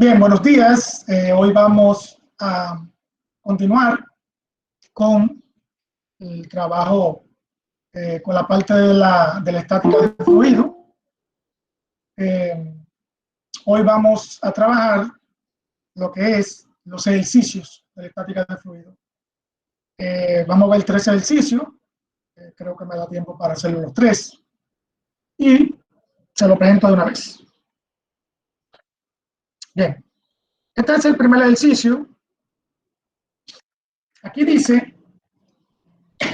Bien, buenos días. Hoy vamos a continuar con el trabajo, con la parte de la estática de fluido. Hoy vamos a trabajar lo que es los ejercicios de la estática de fluido. Vamos a ver 3 ejercicios. Creo que me da tiempo para hacerlo los 3. Y se lo presento de una vez. Bien, este es el primer ejercicio. Aquí dice,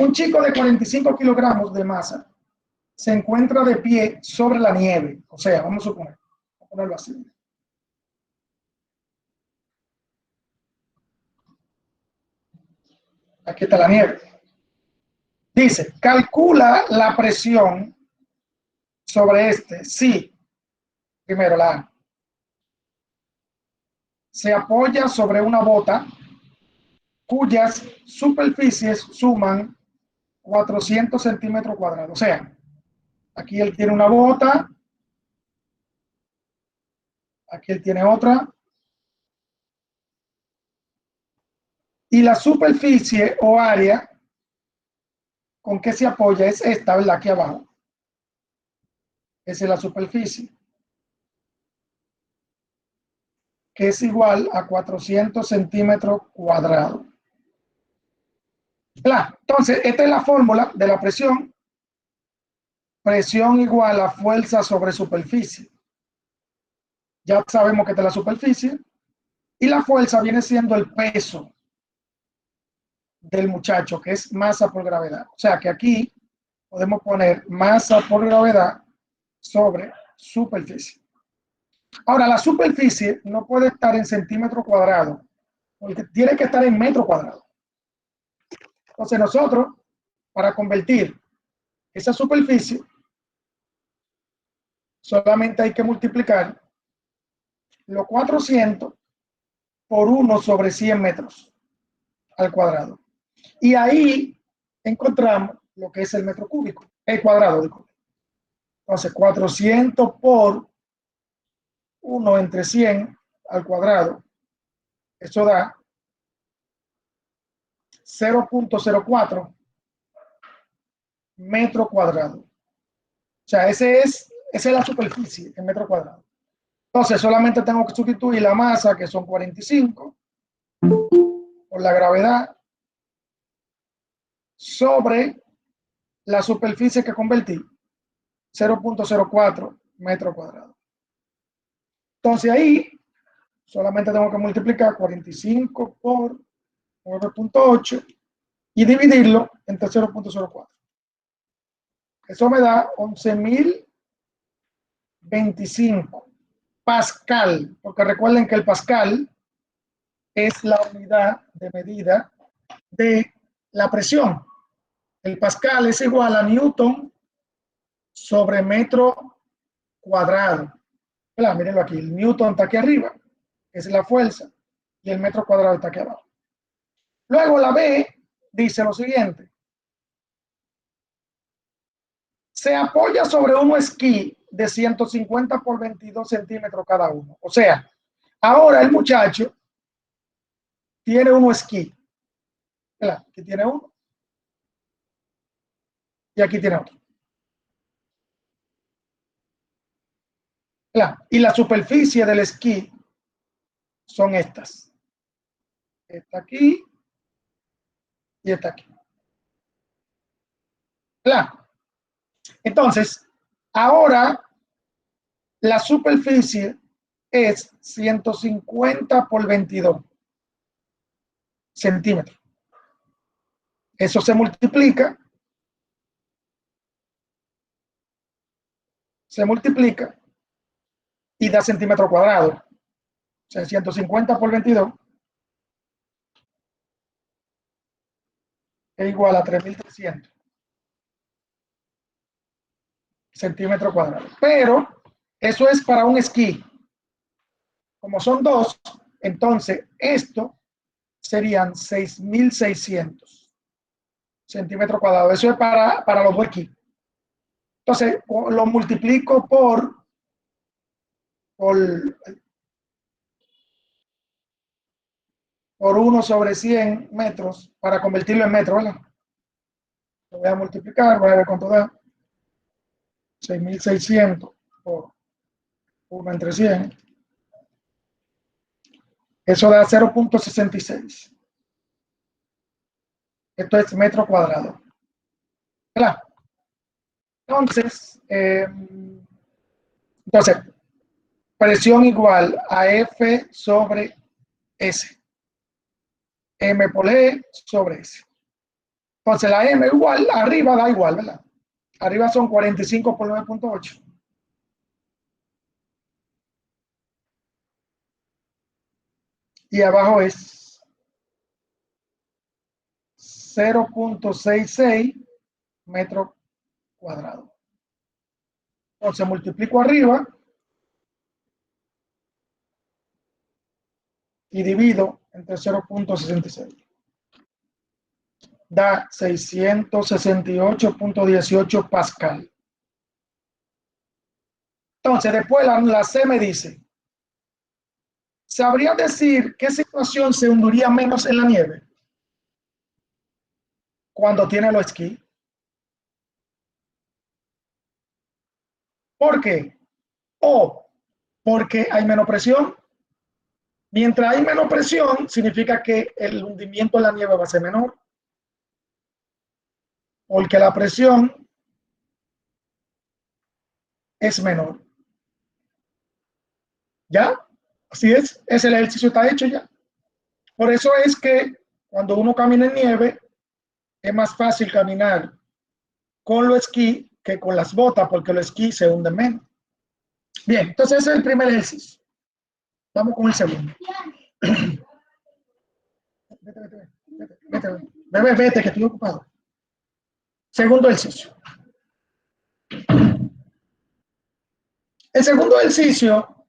un chico de 45 kilogramos de masa se encuentra de pie sobre la nieve. O sea, vamos a suponer, vamos a ponerlo así. Aquí está la nieve. Dice, calcula la presión sobre este. Sí, primero la A. Se apoya sobre una bota cuyas superficies suman 400 centímetros cuadrados. O sea, aquí él tiene una bota, aquí él tiene otra, y la superficie o área con que se apoya es esta, ¿verdad? Aquí abajo. Esa es la superficie, que es igual a 400 centímetros cuadrados. Entonces, esta es la fórmula de la presión. Presión igual a fuerza sobre superficie. Ya sabemos que esta es la superficie. Y la fuerza viene siendo el peso del muchacho, que es masa por gravedad. O sea que aquí podemos poner masa por gravedad sobre superficie. Ahora, la superficie no puede estar en centímetros cuadrados, porque tiene que estar en metro cuadrado. Entonces nosotros, para convertir esa superficie, solamente hay que multiplicar los 400 por 1 sobre 100 metros al cuadrado. Y ahí encontramos lo que es el metro cúbico, el cuadrado. Entonces, 400 por 1 entre 100 al cuadrado, eso da 0.04 metro cuadrado. O sea, esa es la superficie en metro cuadrado. Entonces, solamente tengo que sustituir la masa, que son 45, por la gravedad, sobre la superficie que convertí, 0.04 metro cuadrado. Entonces, ahí solamente tengo que multiplicar 45 por 9.8 y dividirlo entre 0.04. Eso me da 11.025 pascal, porque recuerden que el pascal es la unidad de medida de la presión. El pascal es igual a newton sobre metro cuadrado. Mírenlo aquí, el newton está aquí arriba, es la fuerza, y el metro cuadrado está aquí abajo. Luego la B dice lo siguiente. Se apoya sobre un esquí de 150 por 22 centímetros cada uno. O sea, ahora el muchacho tiene un esquí. Aquí tiene uno. Y aquí tiene otro. Y la superficie del esquí son estas. Esta aquí y esta aquí. Entonces, ahora la superficie es 150 por 22 centímetros. Eso se multiplica y da centímetro cuadrado. O sea, 150 por 22 es igual a 3.300 centímetros cuadrados. Pero eso es para un esquí. Como son dos, entonces esto serían 6.600 centímetros cuadrados. Eso es para los dos esquís. Entonces lo multiplico por por 1/100 metros para convertirlo en metro, ¿verdad? Lo voy a multiplicar, voy a ver cuánto da. 6.600 por 1/100. Eso da 0.66. Esto es metro cuadrado. ¿Verdad? Entonces, presión igual a F sobre S. M por E sobre S. Entonces, la M igual, arriba da igual, ¿verdad? Arriba son 45 por 9.8. Y abajo es 0.66 metros cuadrados. Entonces, multiplico arriba y divido entre 0.66. Da 668.18 pascal. Entonces, después la C me dice, ¿sabría decir qué situación se hundiría menos en la nieve? Cuando tiene los esquí. ¿Por qué? O porque hay menos presión. Mientras hay menos presión, significa que el hundimiento en la nieve va a ser menor. Porque la presión es menor. ¿Ya? Así es. Ese ejercicio está hecho ya. Por eso es que cuando uno camina en nieve, es más fácil caminar con los esquí que con las botas, porque los esquí se hunden menos. Bien, entonces ese es el primer ejercicio. Vamos con el segundo. Vete, que estoy ocupado. Segundo ejercicio. El segundo ejercicio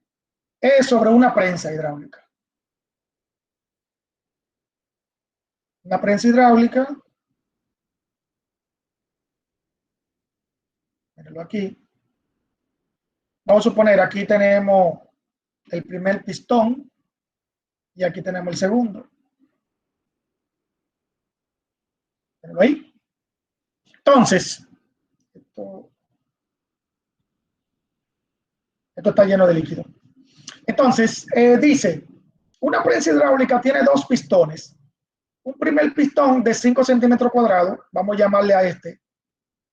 es sobre una prensa hidráulica. Una prensa hidráulica. Mírenlo aquí. Vamos a suponer, aquí tenemos el primer pistón y aquí tenemos el segundo. Mírenlo ahí. Entonces, esto está lleno de líquido. Entonces, dice, una prensa hidráulica tiene dos pistones. Un primer pistón de 5 centímetros cuadrados, vamos a llamarle a este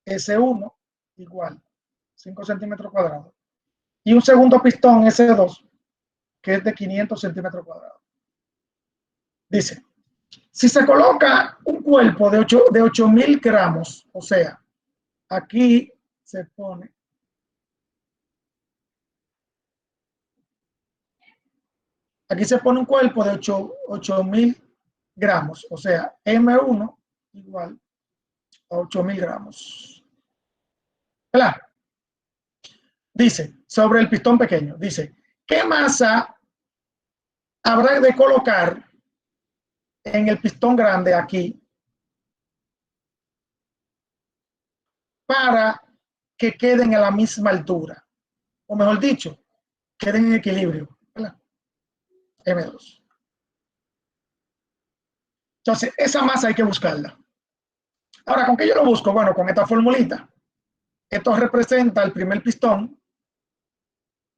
S1 igual 5 centímetros cuadrados. Y un segundo pistón S2 que es de 500 centímetros cuadrados. Dice, si se coloca un cuerpo de 8.000 gramos, o sea, aquí se pone un cuerpo de 8.000 gramos, o sea, M1 igual a 8.000 gramos. ¿Verdad? Dice, sobre el pistón pequeño, dice, ¿qué masa habrá de colocar en el pistón grande aquí para que queden a la misma altura? O mejor dicho, queden en equilibrio, ¿verdad? M2. Entonces, esa masa hay que buscarla. Ahora, ¿con qué yo lo busco? Bueno, con esta formulita. Esto representa el primer pistón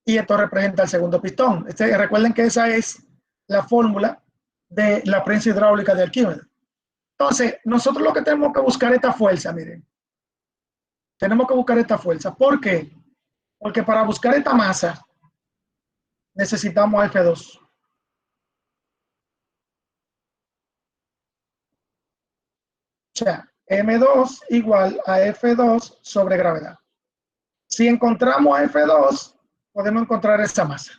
y esto representa el segundo pistón. Recuerden que esa es la fórmula de la prensa hidráulica de Arquímedes. Entonces, nosotros lo que tenemos que buscar esta fuerza, miren. Tenemos que buscar esta fuerza. ¿Por qué? Porque para buscar esta masa necesitamos F2. O sea, M2 igual a F2 sobre gravedad. Si encontramos F2, podemos encontrar esa masa.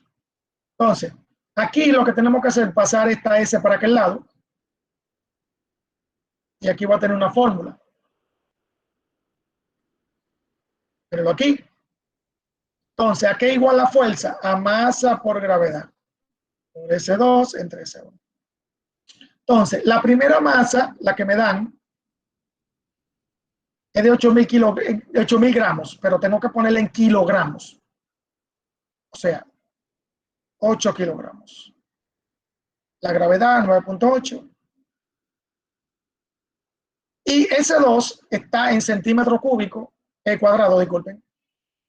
Entonces, aquí lo que tenemos que hacer es pasar esta S para aquel lado. Y aquí va a tener una fórmula. Pero aquí. Entonces, ¿a qué igual la fuerza? A masa por gravedad. Por S2 entre S1. Entonces, la primera masa, la que me dan, es de 8.000 gramos, pero tengo que ponerle en kilogramos. O sea, 8 kilogramos. la gravedad 9.8. Y ese 2 está en centímetros cúbicos cuadrado, disculpen.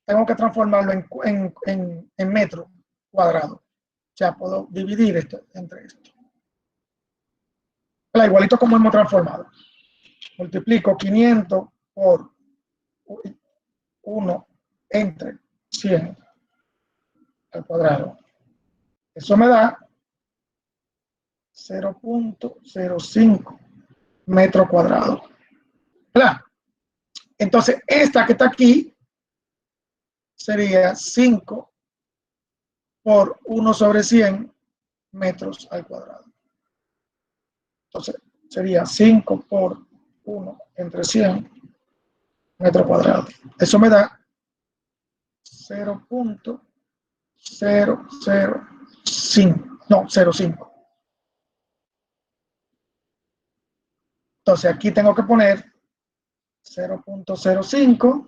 Tengo que transformarlo en metro cuadrado. O sea, puedo dividir esto entre esto. Igualito como hemos transformado. Multiplico 500 por 1 entre 100 al cuadrado. Eso me da 0.05 metro cuadrado. ¿Verdad? Entonces, esta que está aquí sería 5 por 1 sobre 100 metros al cuadrado. Entonces, sería 5 por 1 entre 100 metros cuadrados. Eso me da 0.005. No, 0.5. Entonces, aquí tengo que poner 0.05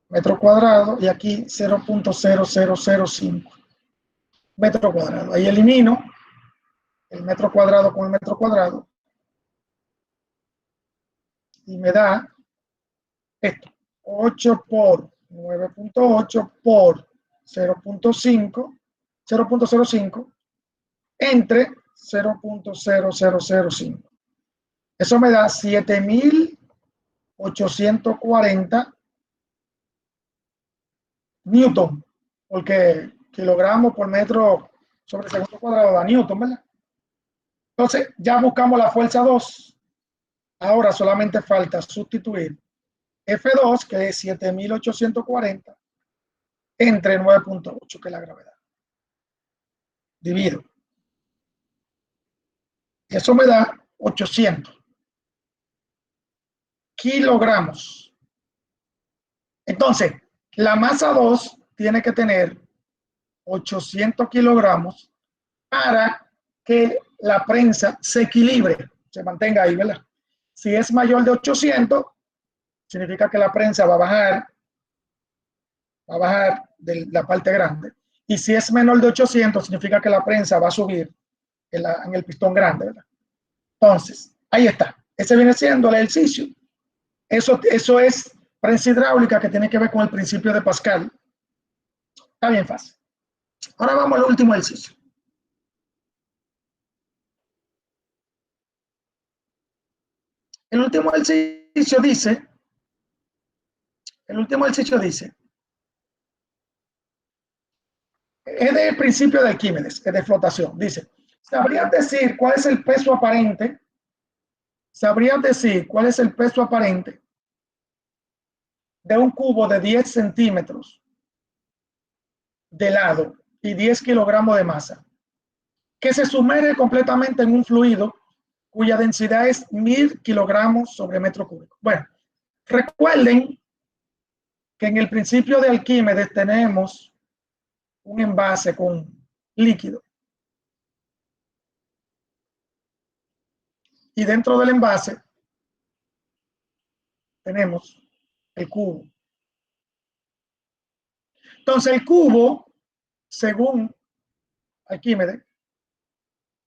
metro cuadrado y aquí 0.0005 metro cuadrado. Ahí elimino el metro cuadrado con el metro cuadrado y me da esto, 8 por 9.8 por 0.05 entre 0.0005. Eso me da 7.840 newton, porque kilogramos por metro sobre segundo cuadrado da newton, ¿verdad? Entonces ya buscamos la fuerza 2. Ahora solamente falta sustituir F2, que es 7.840, entre 9.8, que es la gravedad. Divido. Eso me da 800 kilogramos. Entonces, la masa 2 tiene que tener 800 kilogramos para que la prensa se equilibre, se mantenga ahí, ¿verdad? Si es mayor de 800, significa que la prensa va a bajar de la parte grande. Y si es menor de 800, significa que la prensa va a subir en el pistón grande, ¿verdad? Entonces, ahí está. Ese viene siendo el ejercicio. Eso es prensa hidráulica, que tiene que ver con el principio de Pascal. Está bien fácil. Ahora vamos al último ejercicio. El último ejercicio dice, es del principio de Arquímedes, es de flotación. Dice, ¿sabrías decir cuál es el peso aparente? ¿Sabrías decir cuál es el peso aparente de un cubo de 10 centímetros de lado y 10 kilogramos de masa, que se sumerge completamente en un fluido cuya densidad es 1000 kilogramos sobre metro cúbico? Bueno, recuerden que en el principio de Arquímedes tenemos un envase con líquido. Y dentro del envase tenemos el cubo. Entonces el cubo, según Arquímedes,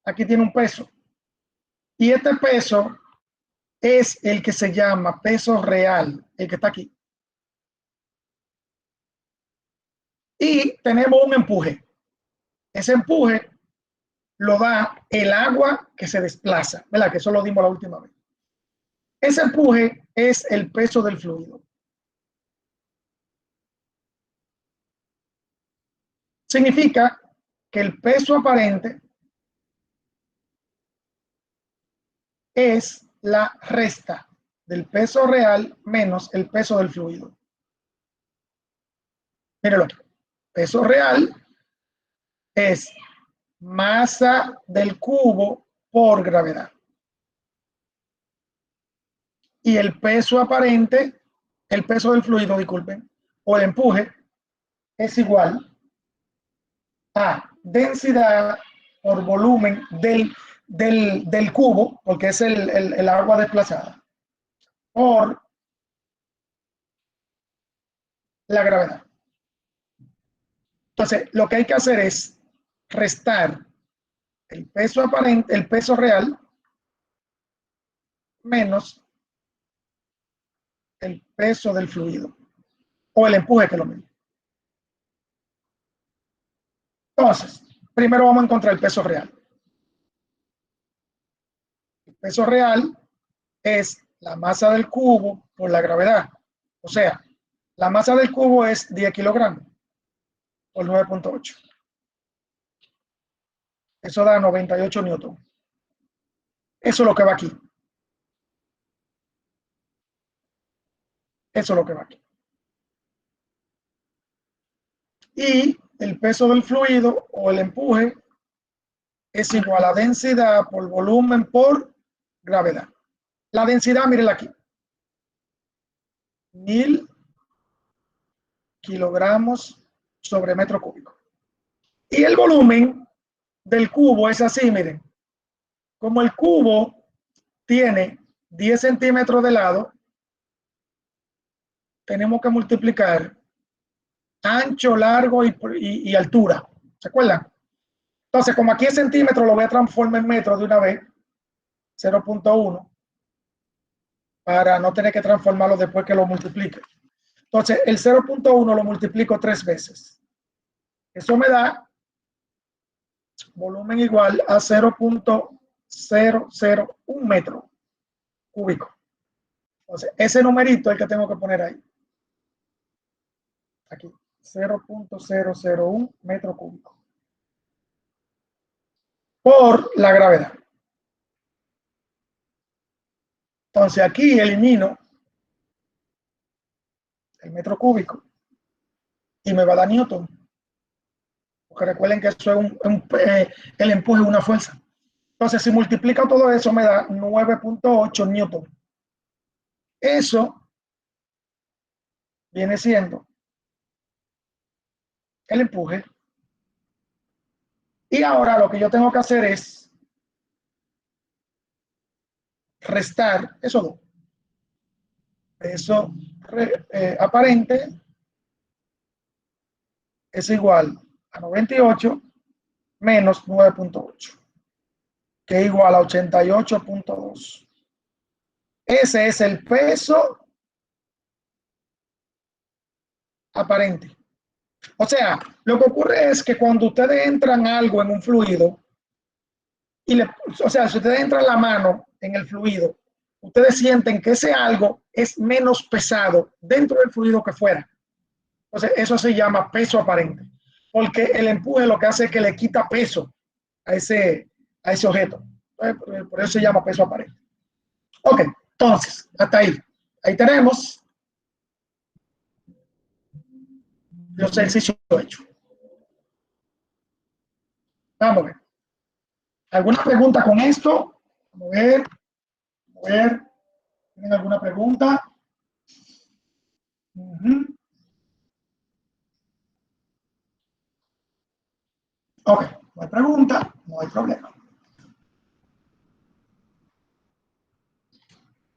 aquí tiene un peso. Y este peso es el que se llama peso real, el que está aquí. Y tenemos un empuje. Ese empuje lo da el agua que se desplaza, ¿verdad? Que eso lo dimos la última vez. Ese empuje es el peso del fluido. Significa que el peso aparente es la resta del peso real menos el peso del fluido. Míralo aquí. Peso real es masa del cubo por gravedad. Y el peso aparente, el peso del fluido, disculpen, o el empuje, es igual a densidad por volumen del cubo, porque es el agua desplazada, por la gravedad. Entonces, lo que hay que hacer es restar el peso aparente, el peso real, menos el peso del fluido o el empuje que lo mide. Entonces, primero vamos a encontrar el peso real. El peso real es la masa del cubo por la gravedad. O sea, la masa del cubo es 10 kilogramos por 9.8. Eso da 98 newton. Eso es lo que va aquí. Eso es lo que va aquí. Y el peso del fluido o el empuje es igual a densidad por volumen por gravedad. La densidad, mírenla aquí. 1000 kilogramos sobre metro cúbico. Y el volumen del cubo es así, miren. Como el cubo tiene 10 centímetros de lado, tenemos que multiplicar ancho, largo y altura. ¿Se acuerdan? Entonces, como aquí es centímetro, lo voy a transformar en metro de una vez, 0.1, para no tener que transformarlo después que lo multiplique. Entonces, el 0.1 lo multiplico 3 veces. Eso me da volumen igual a 0.001 metro cúbico. Entonces, ese numerito es el que tengo que poner ahí. Aquí, 0.001 metro cúbico. Por la gravedad. Entonces, aquí elimino el metro cúbico y me va a dar newton. Porque recuerden que eso es el empuje es una fuerza. Entonces, si multiplico todo eso, me da 9.8 newton. Eso viene siendo el empuje. Y ahora lo que yo tengo que hacer es restar esos dos. Peso aparente es igual a 98 menos 9.8, que es igual a 88.2. Ese es el peso aparente. O sea, lo que ocurre es que cuando ustedes entran algo en un fluido, o sea, si ustedes entran la mano en el fluido, ustedes sienten que ese algo es menos pesado dentro del fluido que fuera. Entonces, eso se llama peso aparente, porque el empuje lo que hace es que le quita peso a ese objeto. Por eso se llama peso aparente. Ok, entonces, hasta ahí. Ahí tenemos los ejercicios hechos. Vamos a ver. ¿Alguna pregunta con esto? Vamos a ver. A ver. ¿Tienen alguna pregunta? Ok, no hay pregunta, no hay problema.